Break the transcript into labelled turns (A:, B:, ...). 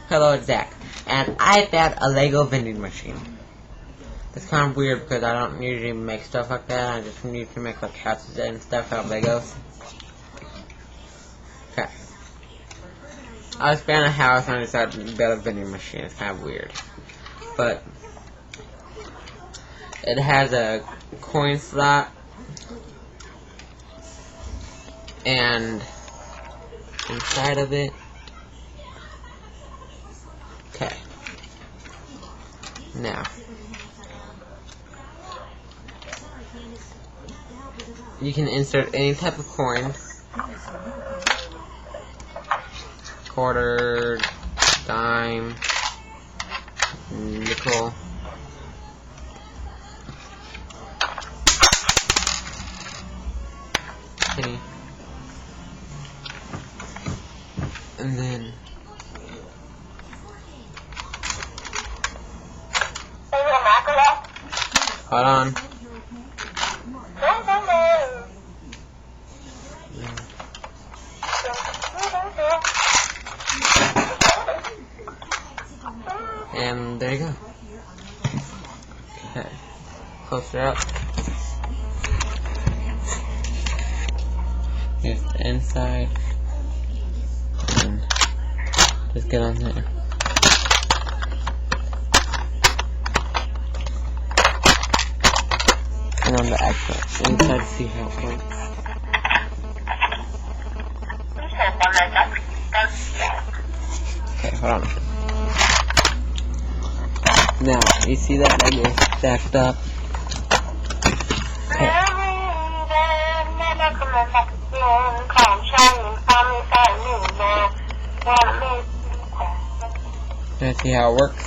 A: Hello, it's Zach, and I found a Lego vending machine. It's kind of weird because I don't usually make stuff like that. I just need to make like houses and stuff out of Legos. Okay. I was found a house and I decided to build a vending machine. It's kind of weird, but it has a coin slot and inside of it. Okay. Now, you can insert any type of coin, quarter, dime, nickel, penny, and then hold on. And there you go. Okay. Closer up. Here's the inside. And just get on there. And on the actual inside to see how it works. Okay, hold on. Now, you see that Lego stacked up? Okay. Let's see how it works.